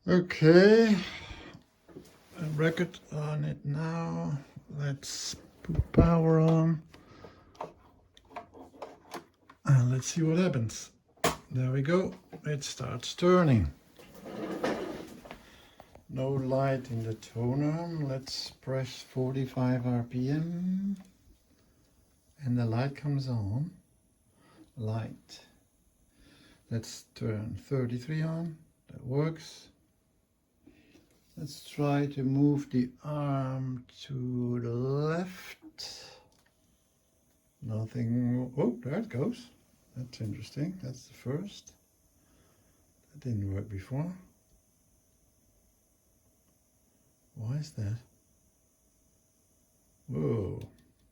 Okay, a record on it now. Let's put power on and let's see what happens. There we go, it starts turning. No light in the tone arm. Let's press 45 RPM and the light comes on. Light. Let's turn 33 on. That works. Let's try to move the arm to the left. Nothing. Oh, there it goes. That's interesting. That's the first. That didn't work before. Why is that? Whoa.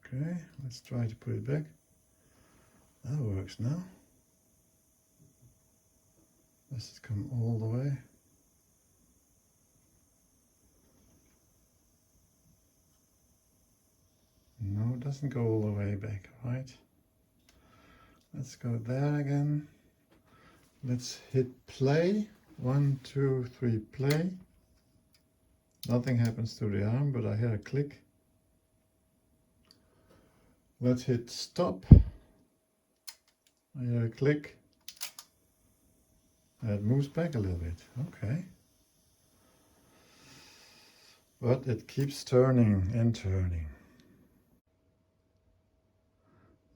Okay, let's try to put it back. That works now. Does it come all the way? No, it doesn't go all the way back, right? Let's go there again. Let's hit play. 1, 2, 3, play. Nothing happens to the arm, but I hear a click. Let's hit stop. I hear a click. It moves back a little bit. Okay. But it keeps turning and turning.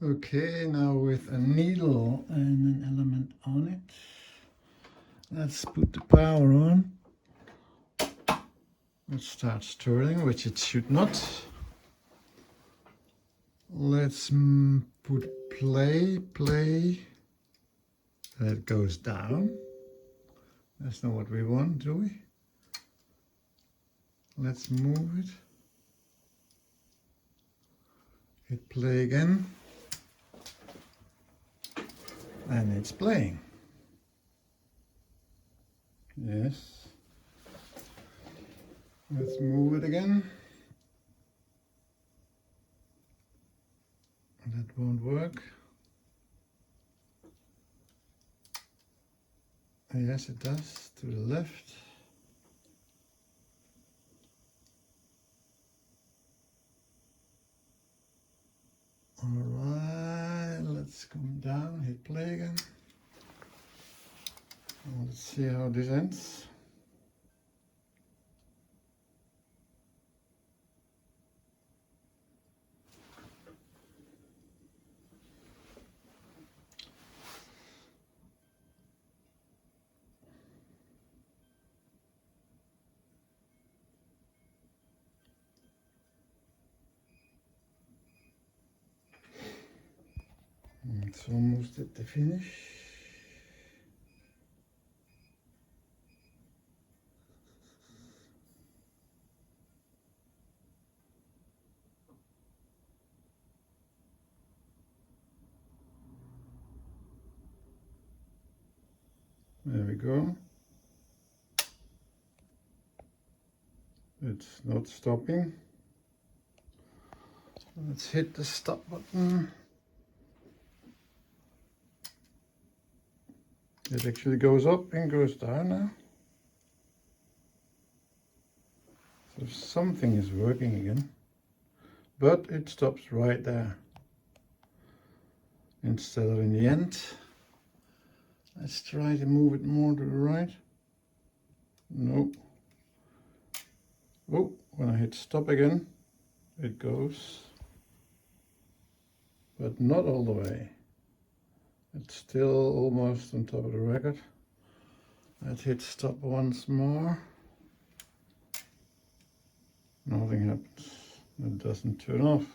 Okay, now with a needle and an element on it, let's put the power on. It starts turning, which it should not. Let's put play. That goes down. That's not what we want, do we? Let's move it. Hit play again. And it's playing. Yes. Let's move it again. That won't work. Yes, it does. To the left. Alright, let's come down, hit play again. Let's see how this ends. It's almost at the finish. There we go. It's not stopping. Let's hit the stop button. It actually goes up and goes down now. So something is working again. But it stops right there. Instead of in the end. Let's try to move it more to the right. No. Oh, when I hit stop again, it goes. But not all the way. It's still almost on top of the record. Let's hit stop once more. Nothing happens. It doesn't turn off.